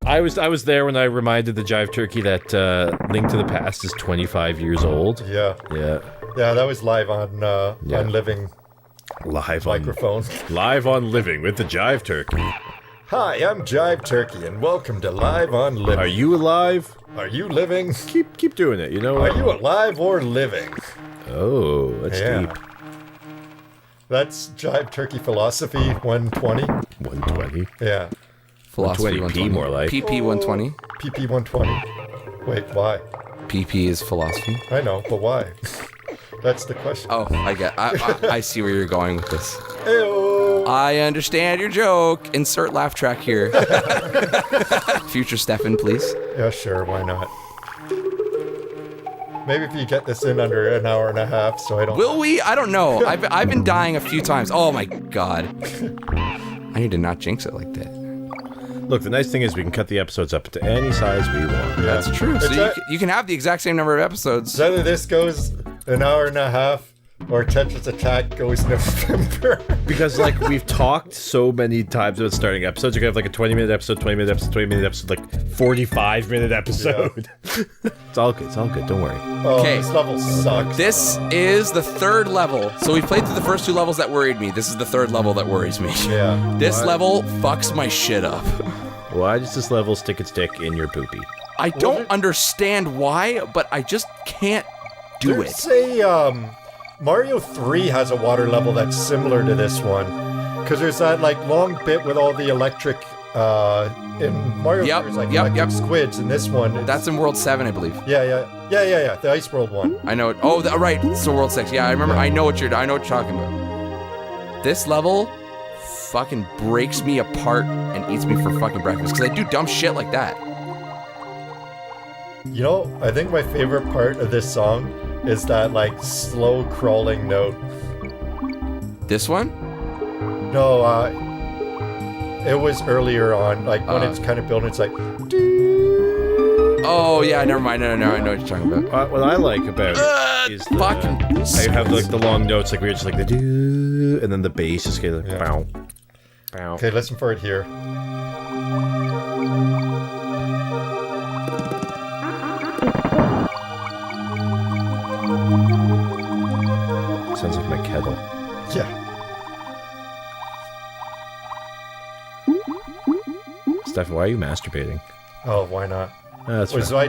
I was there when I reminded the Jive Turkey that Link to the Past is 25 years old. Yeah. That was live on Living microphone. Live on Living with the Jive Turkey. Hi, I'm Jive Turkey, and welcome to Live on Living. Are you alive? Are you living? Keep doing it. You know. Are you alive or living? Oh, that's deep. That's Jive Turkey Philosophy 120. 120. Yeah. Philosophy 120p more like. PP 120. PP 120. Wait, why? PP is philosophy. I know, but why? That's the question. Oh, I see where you're going with this. Ew. I understand your joke. Insert laugh track here. Future Stefan, please. Yeah, sure, why not? Maybe if you get this in under an hour and a half, so I don't... Will we? I don't know. I've been dying a few times. Oh my god. I need to not jinx it like that. Look, the nice thing is we can cut the episodes up to any size we want. Yeah. That's true. So you can have the exact same number of episodes. So either this goes an hour and a half, or Tetris Attack goes November. Because, like, we've talked so many times about starting episodes. You can have, like, a 20-minute episode, 20-minute episode, 20-minute episode, like, 45-minute episode. Yeah. It's all good. Don't worry. Oh, this level sucks. This is the third level. So we played through the first two levels that worried me. This is the third level that worries me. Yeah. This level fucks my shit up. Why does this level stick in your poopy? I don't understand why, but I just can't do it. Say, Mario 3 has a water level that's similar to this one. Because there's that, like, long bit with all the electric, in Mario 3 there's, like, electric squids, and this one... That's in World 7, I believe. Yeah, the Ice World one. I know it. Oh, right, so World 6. Yeah, I remember, I know what you're talking about. This level fucking breaks me apart and eats me for fucking breakfast, because I do dumb shit like that. You know, I think my favorite part of this song is that, like, slow crawling note. This one? No, it was earlier on, like, when it's kind of building, it's like... Oh, yeah, never mind. No, I know what you're talking about. What I like about it is fucking... how you have, like, the long notes, like, we're just like the do, and then the bass just goes like, bow, bow. Okay, listen for it here. Sounds like my kettle. Yeah. Steph, why are you masturbating? Oh, why not? That's was I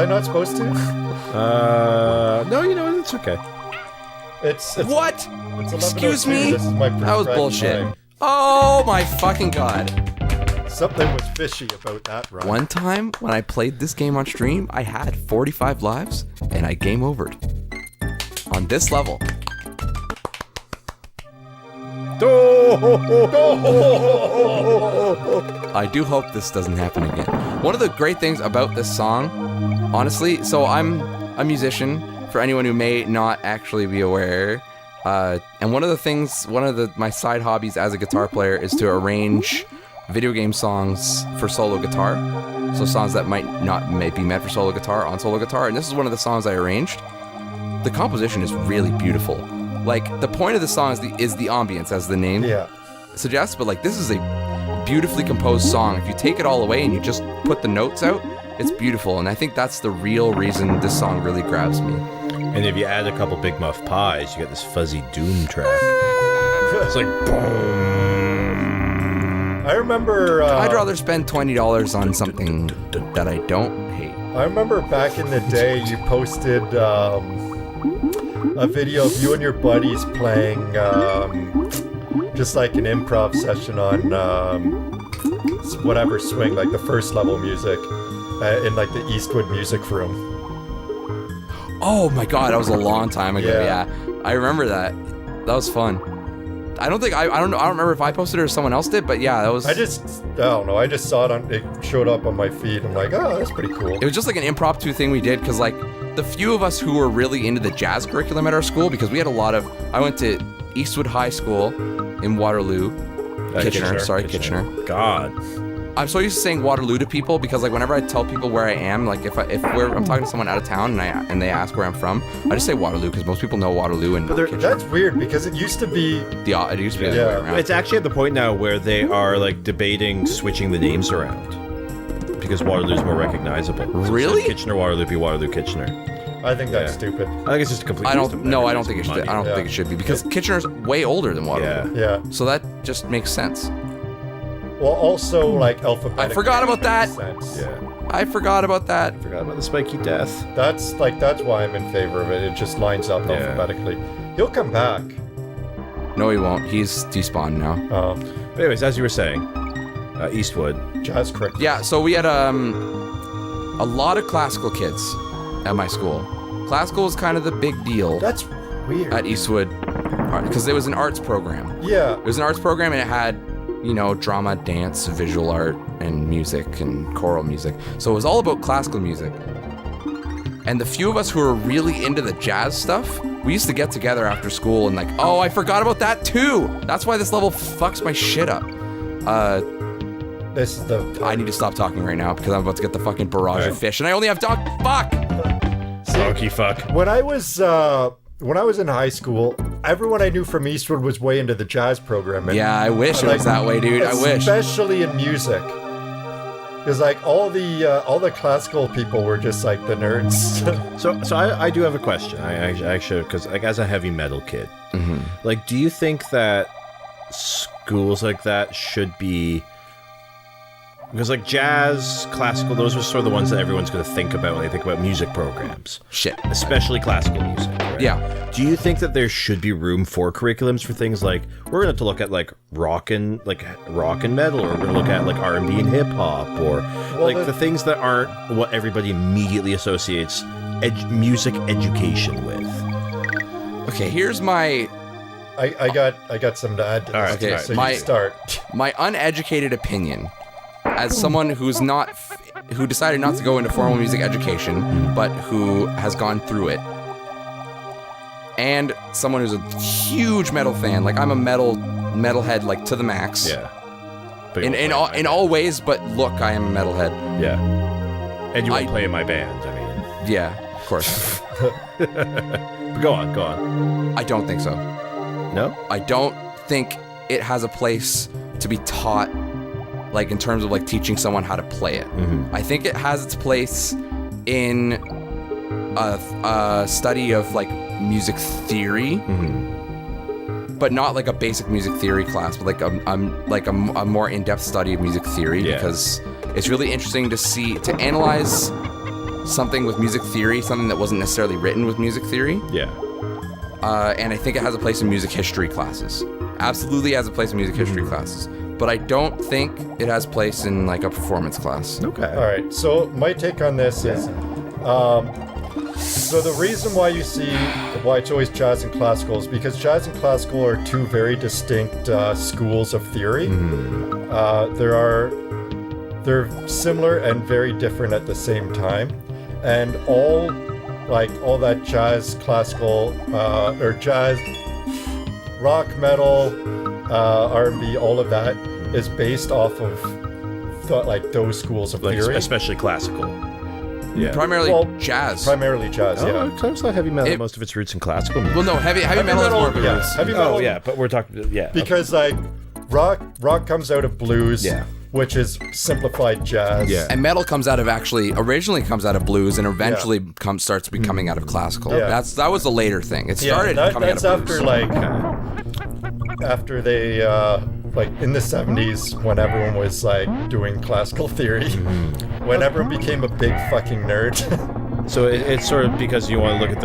not supposed to? No, you know, it's okay. It's what? It's Excuse me? This is my that was bullshit. Time. Oh my fucking god. Something was fishy about that run. One time when I played this game on stream, I had 45 lives and I game overed. On this level. I do hope this doesn't happen again. One of the great things about this song, honestly, so I'm a musician, for anyone who may not actually be aware, and one of my side hobbies as a guitar player is to arrange video game songs for solo guitar. So songs that might be meant for solo guitar on solo guitar, and this is one of the songs I arranged. The composition is really beautiful. Like, the point of the song is the ambience, as the name suggests, but like, this is a beautifully composed song. If you take it all away and you just put the notes out, it's beautiful, and I think that's the real reason this song really grabs me. And if you add a couple Big Muff pies, you get this fuzzy doom track. It's like, boom. I remember... I'd rather spend $20 on something that I don't hate. I remember back in the day, you posted a video of you and your buddies playing just like an improv session on whatever swing, like the first level music in like the Eastwood Music Room. Oh my god, that was a long time ago. Yeah. I remember that. That was fun. I don't remember if I posted it or someone else did, but yeah, that was... I don't know, I just saw it it showed up on my feed. I'm like, oh, that's pretty cool. It was just like an impromptu thing we did, because like, the few of us who were really into the jazz curriculum at our school, because we had I went to Eastwood High School in Waterloo, Kitchener. God. I'm so used to saying Waterloo to people, because like whenever I tell people where I am, like if I'm talking to someone out of town and they ask where I'm from, I just say Waterloo, because most people know Waterloo and Kitchener. That's weird, because it used to be the other way around. It's actually at the point now where they are like debating switching the names around. because Waterloo's more recognizable. So Really? Kitchener-Waterloo be Waterloo-Kitchener. I think that's Yeah. stupid. I think it's just a complete. I waste of don't think it should. money. I don't think it should be because Kitchener's way older than Waterloo. Yeah. Yeah. So that just makes sense. Well, also, like, alphabetically. I forgot about that. makes sense. Yeah. I forgot about that. Forgot about the spiky death. That's why I'm in favor of it. It just lines up Yeah. alphabetically. He'll come back. No, he won't. He's despawned now. But anyways, as you were saying, Eastwood. Jazz cricket. Yeah, so we had a lot of classical kids at my school. Classical was kind of the big deal That's weird. at Eastwood because it was an arts program. Yeah. It was an arts program and it had, drama, dance, visual art, and music and choral music. So it was all about classical music. And the few of us who were really into the jazz stuff, we used to get together after school and like, oh, I forgot about that too. That's why this level fucks my shit up. This is the. I need to stop talking right now because I'm about to get the fucking barrage of fish and I only have dog. Fuck! Donkey fuck. When I was in high school, everyone I knew from Eastwood was way into the jazz program. And Yeah, I wish it was that way, dude. I wish. Especially in music. Because like all the classical people were just like the nerds. So I do have a question. I actually, because like as a heavy metal kid, like, do you think that schools like that should be? Because like jazz, classical, those are sort of the ones that everyone's going to think about when they think about music programs. Shit. Especially classical music, right? Yeah. Do you think that there should be room for curriculums for things like, we're going to have to look at like rock and metal, or we're going to look at like R&B and hip hop, or the things that aren't what everybody immediately associates music education with. Okay, here's my I got something to add to this. All right, too, okay, so my- you start. my uneducated opinion as someone who decided not to go into formal music education but who has gone through it, and someone who's a huge metal fan. Like, I'm a metalhead like to the max. Yeah. In all ways, but look, I am a metalhead. Yeah. And you won't play in my band, I mean. Yeah, of course. But go on. I don't think so. No? I don't think it has a place to be taught, like in terms of like teaching someone how to play it. Mm-hmm. I think it has its place in a study of like music theory, but not like a basic music theory class, but like a more in-depth study of music theory, because it's really interesting to analyze something with music theory, something that wasn't necessarily written with music theory. Yeah. And I think it has a place in music history classes. Absolutely has a place in music history classes. But I don't think it has place in like a performance class. Okay. All right. So my take on this is, so the reason why it's always jazz and classical is because jazz and classical are two very distinct schools of theory. They're similar and very different at the same time, and all that jazz, classical, or jazz, rock, metal, R&B, all of that is based off of those schools of theory. Especially classical. Yeah. Primarily jazz. Primarily jazz, yeah. I was like heavy metal. Most of its roots in classical music. Well, no, heavy metal is more of a yeah, roots. heavy metal. Oh, yeah, but we're talking, Because rock comes out of blues, which is simplified jazz. Yeah. And metal originally comes out of blues and eventually starts becoming out of classical. Yeah. That was a later thing. It started coming out of blues. After they in the 70s, when everyone was doing classical theory, when everyone became a big fucking nerd. So it's sort of because you want to look at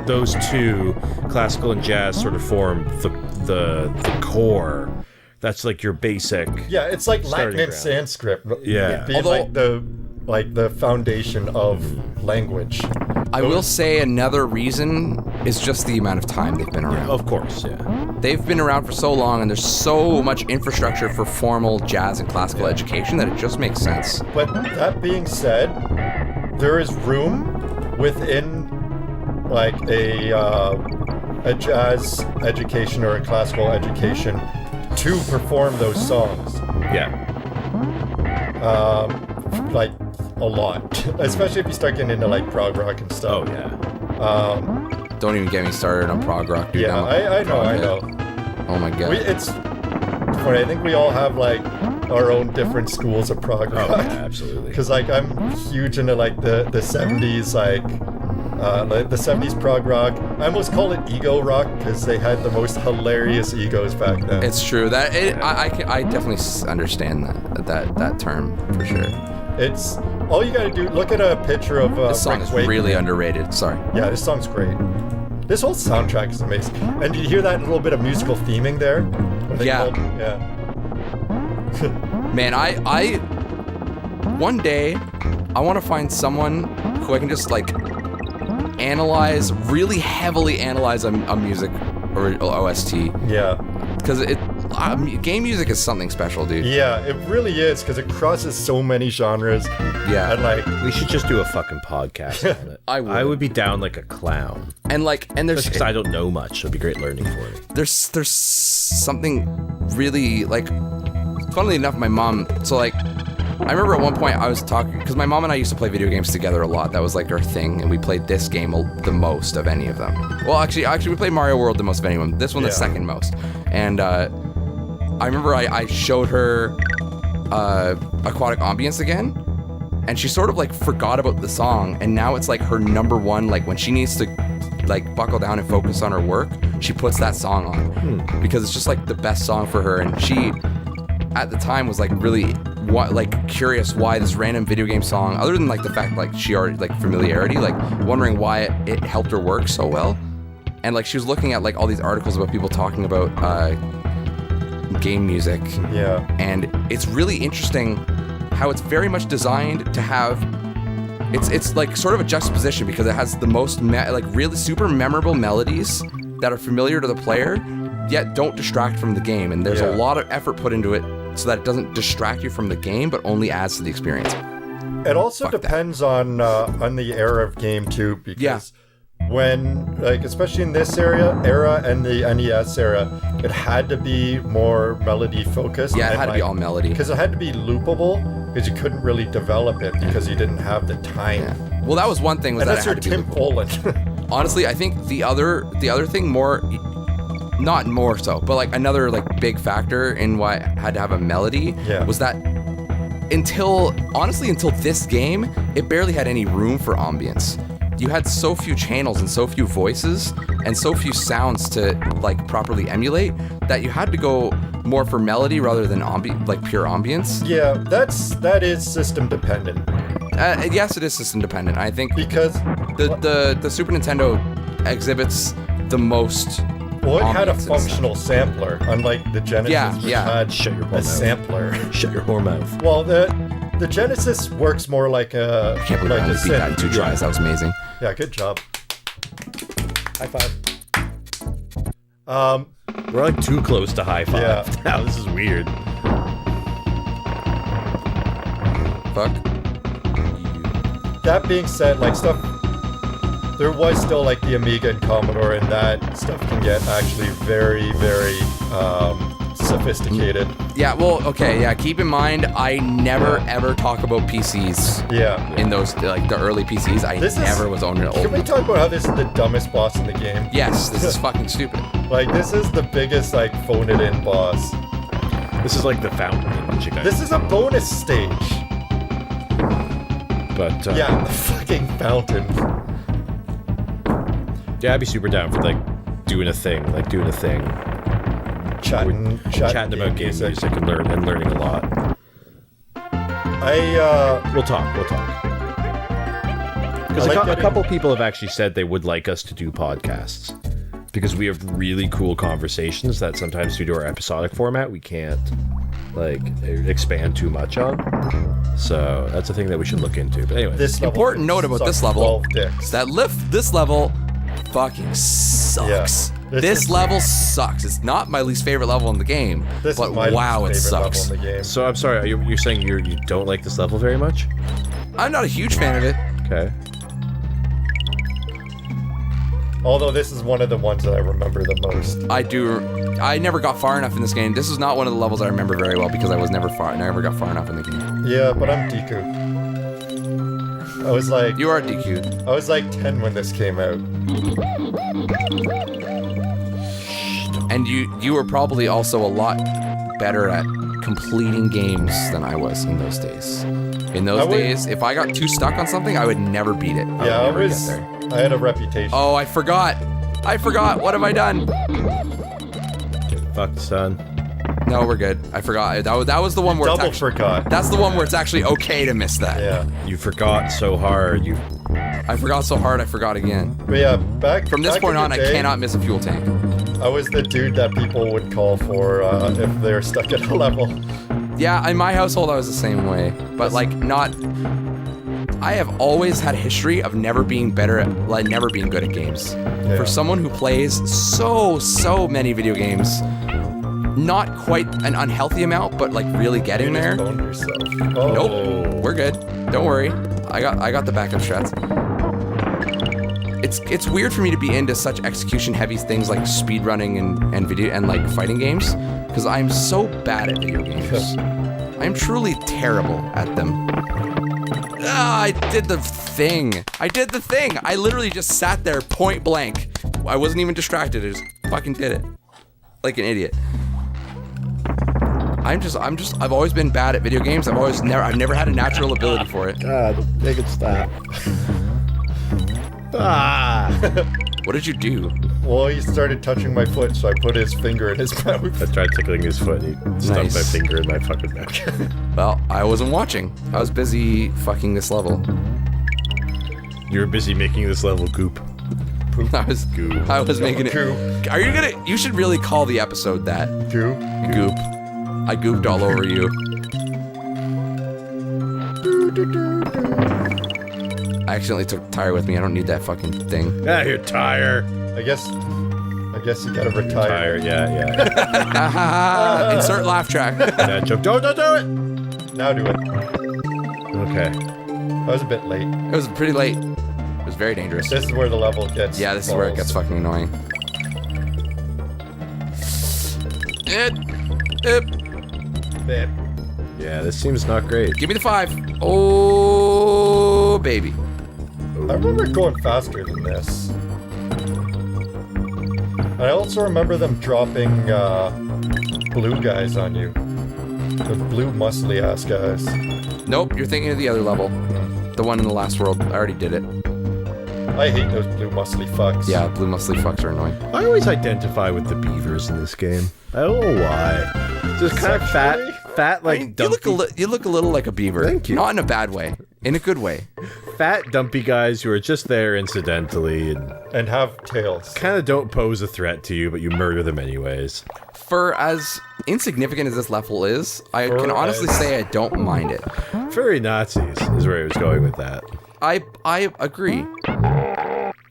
those two, classical and jazz, sort of form the core. That's like your basic. Yeah, it's like Latin and ground. Sanskrit. Yeah. being the foundation of language. I will say another reason is just the amount of time they've been around. Of course, yeah. They've been around for so long, and there's so much infrastructure for formal jazz and classical education that it just makes sense. But that being said, there is room within a jazz education or a classical education to perform those songs. Yeah. A lot. Especially if you start getting into prog rock and stuff. Oh, yeah. Don't even get me started on prog rock, dude. Yeah, I know. Oh my god. It's funny. I think we all have our own different schools of prog rock. Oh, yeah, absolutely. Because like I'm huge into like the 70s like the 70s prog rock. I almost call it ego rock because they had the most hilarious egos back then. It's true that I definitely understand that term for sure. It's all you gotta do. Look at a picture of This song is really underrated. Sorry. Yeah, this song's great. This whole soundtrack is amazing. And did you hear that little bit of musical theming there? Yeah. Yeah. Man, I one day I want to find someone who I can just like really heavily analyze a music or OST. Yeah. Because game music is something special, dude. Yeah, it really is because it crosses so many genres. Yeah. And like We should just do a fucking podcast on it. I would be down like a clown. and there's Because I don't know much, so it'd be great learning for me. there's something really like, funnily enough, my mom. So like, I remember at one point I was talking because my mom and I used to play video games together a lot. That was like our thing, and we played this game the most of any of them. Well, actually, we played Mario World the most of any of them. This one the second most. And I remember I showed her Aquatic Ambience again, and she sort of like forgot about the song, and now it's like her number one. Like when she needs to like buckle down and focus on her work, she puts that song on because it's just like the best song for her. And she at the time was like really curious why this random video game song, other than like the fact like she already like familiarity, like wondering why it helped her work so well. And like she was looking at like all these articles about people talking about game music. Yeah. And it's really interesting how it's very much designed to have it's like sort of a juxtaposition because it has the most like really super memorable melodies that are familiar to the player yet don't distract from the game, and there's a lot of effort put into it so that it doesn't distract you from the game but only adds to the experience. It also depends on the era of game too, because when like especially in this era and the NES era, it had to be more melody focused. Yeah, it had to be all melody because it had to be loopable because you couldn't really develop it because you didn't have the time. Yeah. Well, that was one thing was and that that's it had to be Tim loopable. Follin. Honestly, I think the other thing not more so, but like another like big factor in why it had to have a melody was that until this game, it barely had any room for ambience. You had so few channels and so few voices and so few sounds to like properly emulate that you had to go more for melody rather than pure ambience. Yeah, that is system dependent. Yes, it is system dependent. I think because the Super Nintendo exhibits the most. Well, it had a functional sampler, unlike the Genesis, which had a sampler. Shut your whore mouth. Well, the Genesis works more like a. I can't believe I beat that in 2 tries. That was amazing. Yeah, good job. High five. We're like too close to high five. Yeah. Now this is weird. Fuck. That being said, like stuff. There was still like the Amiga and Commodore, and that stuff can get actually very, very sophisticated. Yeah, well, okay, yeah, keep in mind, I never ever talk about PCs. Yeah. In those, like, the early PCs, I never was owning an old Can we talk about how this is the dumbest boss in the game? Yes, this is fucking stupid. Like, this is the biggest, like, phone-it-in boss. This is like the fountain. This is a bonus stage. But, yeah, the fucking fountain. Yeah, I'd be super down for, like, doing a thing. Chatting about game music and learning a lot. We'll talk. Because a couple people have actually said they would like us to do podcasts. Because we have really cool conversations that sometimes due to our episodic format, we can't, like, expand too much on. So that's a thing that we should look into. But anyway. This important note about this level, this level fucking sucks. Yeah. This level sucks. It's not my least favorite level in the game, but wow, it sucks. So I'm sorry, you're saying you don't like this level very much? I'm not a huge fan of it. Okay. Although this is one of the ones that I remember the most. I never got far enough in this game. This is not one of the levels I remember very well because I never got far enough in the game. Yeah, but I'm Deku. I was like... You are DQ'd. I was like 10 when this came out. And you were probably also a lot better at completing games than I was in those days. In those days, if I got too stuck on something, I would never beat it. I had a reputation. Oh, I forgot. What have I done? Get fucked, son. No, we're good. I forgot. That was the one where Double forgot. That's the one where it's actually okay to miss that. Yeah. You forgot so hard. I forgot so hard, I forgot again. But yeah, From this point on, I cannot miss a fuel tank. I was the dude that people would call for if they're stuck at a level. Yeah, in my household, I was the same way. But, like, not... I have always had a history of never being good at games. Yeah. For someone who plays so many video games, not quite an unhealthy amount, but, like, really getting there. You just boned yourself. Oh. Nope, we're good. Don't worry. I got the backup shots. It's weird for me to be into such execution-heavy things like speedrunning and video and like fighting games, because I'm so bad at video games. I'm truly terrible at them. I did the thing. I literally just sat there point blank. I wasn't even distracted. I just fucking did it, like an idiot. I've always been bad at video games. I've never had a natural ability for it. God, make it stop. What did you do? Well, he started touching my foot, so I put his finger in his mouth. I tried tickling his foot and he stuck my finger in my fucking neck. Well, I wasn't watching. I was busy fucking this level. You were busy making this level goop. I was making it. Goop. You should really call the episode that. Goop. Goop. I gooped all over you. I accidentally took the tire with me. I don't need that fucking thing. Yeah, your tire. I guess you gotta retire. Tire, yeah. Insert laugh track. That joke. Don't do it. Now do it. Okay. I was a bit late. It was pretty late. It was very dangerous. This is where the level gets. Yeah, this is where it gets fucking annoying. Bit. Yeah, this seems not great. Give me the 5. Oh, baby. I remember it going faster than this. I also remember them dropping blue guys on you. The blue muscly ass guys. Nope, you're thinking of the other level. The one in the last world. I already did it. I hate those blue muscly fucks. Yeah, blue muscly fucks are annoying. I always identify with the beavers in this game. I don't know why. Just kind of fat like dumpy. You look a little like a beaver. Thank you. Not in a bad way. In a good way. Fat, dumpy guys who are just there incidentally and have tails. Kind of don't pose a threat to you, but you murder them anyways. For as insignificant as this level is, I can honestly say I don't mind it. Furry Nazis is where he was going with that. I agree.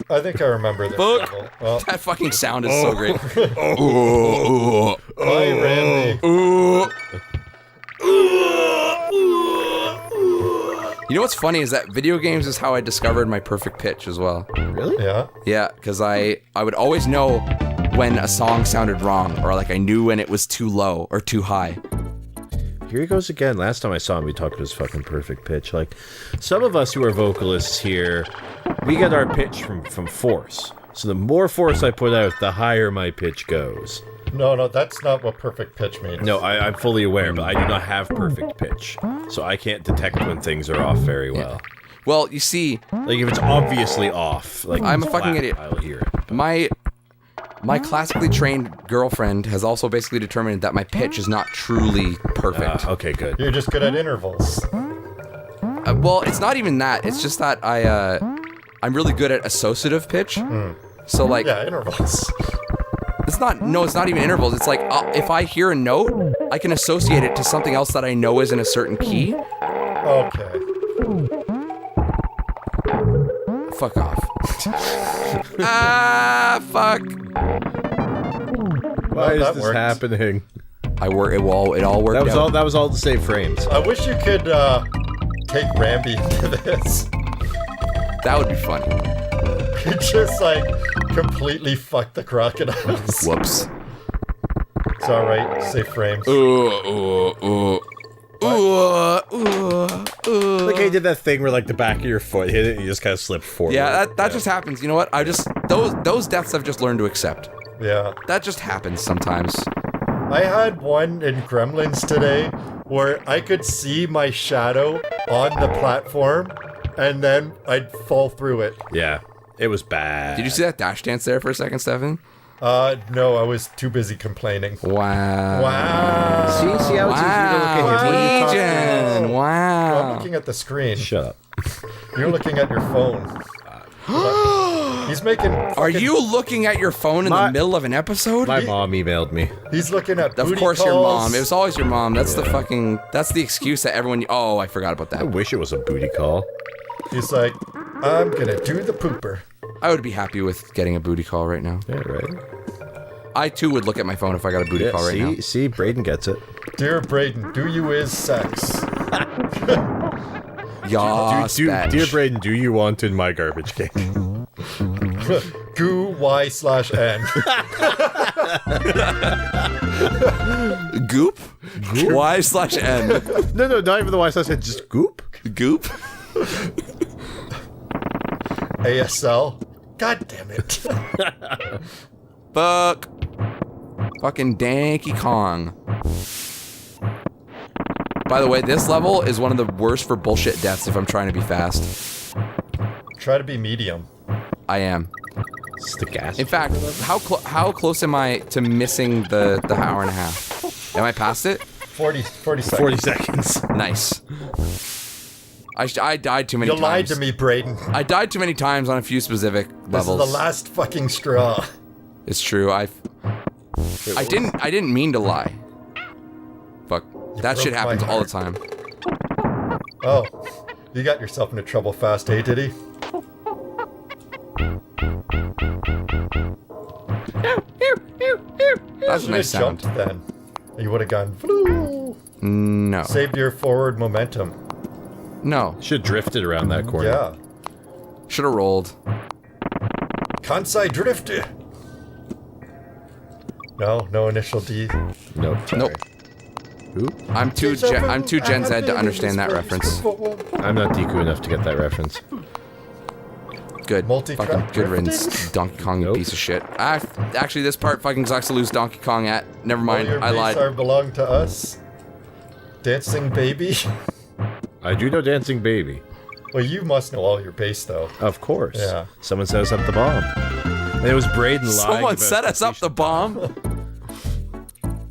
I think I remember this level. Well, that fucking sound is so great. Hi, Randy. You know what's funny is that video games is how I discovered my perfect pitch as well. Really? Yeah. Yeah, because I would always know when a song sounded wrong, or like I knew when it was too low or too high. Here he goes again. Last time I saw him, he talked to his fucking perfect pitch. Like, some of us who are vocalists here, we get our pitch from force. So the more force I put out, the higher my pitch goes. No, that's not what perfect pitch means. No, I'm fully aware, but I do not have perfect pitch. So I can't detect when things are off very well. Yeah. Well, you see... Like, if it's obviously off, like, I'm a fucking idiot. I'll hear it. But My classically trained girlfriend has also basically determined that my pitch is not truly perfect. Okay, good. You're just good at intervals. Well, it's not even that. It's just that I'm really good at associative pitch. So like... Yeah, intervals. It's not even intervals. It's like, if I hear a note, I can associate it to something else that I know is in a certain key. Okay. Fuck off. Fuck. Why is this happening? It all worked out. That was all to save frames. I wish you could take Ramby into this. That would be funny. Just like completely fuck the crocodiles. Whoops. It's alright, save frames. Like I did that thing where like the back of your foot hit it and you just kind of slipped forward. Yeah, that just happens. You know what? Those deaths I've just learned to accept. Yeah. That just happens sometimes. I had one in Gremlins today where I could see my shadow on the platform and then I'd fall through it. Yeah, it was bad. Did you see that dash dance there for a second, Stefan? No, I was too busy complaining. Wow. Wow. See how it's easy to look at him when you talk to him. Legion. Wow. I'm looking at the screen. Shut up. You're looking at your phone. He's making... Are you looking at your phone in the middle of an episode? My mom emailed me. He's looking at Of booty course calls. your mom. It was always your mom. That's that's the excuse that everyone... Oh, I forgot about I that. wish it was a booty call. He's like, I'm gonna do the pooper. I would be happy with getting a booty call right now. Yeah, right. I too would look at my phone if I got a booty call right now. See, Braydon gets it. Dear Braydon, do you is sex? Yas, bitch. Dear Braydon, do you want in my garbage can? Goo Y/N. Goop? Y/N. No, not even the Y. I said just goop. Goop? ASL. God damn it. Fuck. Fucking Donkey Kong. By the way, this level is one of the worst for bullshit deaths if I'm trying to be fast. Try to be medium. I am. It's the gas. In fact, how close am I to missing the hour and a half? Am I past it? 40 seconds. 40 seconds. Nice. I died too many You times. lied to me, Braydon. I died too many times on a few specific levels. This is the last fucking straw. It's true. I didn't mean to lie. Fuck. That shit broke my happens all the heart. time. Oh, you got yourself into trouble fast, eh, Diddy? That's a nice sound. Jumped then. You would have gone. Floo. No. Saved your forward momentum. No. Should have drifted around that corner. Yeah. Should have rolled. Kansai drifted. No initial D. Nope. Nope. Who? I'm too Gen Z to understand that reference. I'm not Deku enough to get that reference. Good. Multi-track Fucking good drifting? riddance, Donkey Kong, you Nope. piece of shit. Actually, this part fucking sucks to lose Donkey Kong at. Never mind, All your I lied. are belong to us. Dancing baby. I do know Dancing Baby. Well, you must know all your bass though. Of course. Yeah. Someone set us up the bomb. And it was Braydon lying. Someone about set us up the bomb.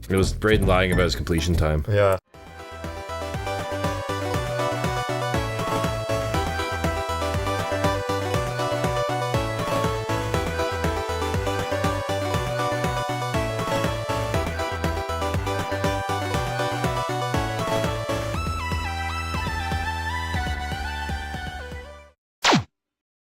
It was Braydon lying about his completion time. Yeah.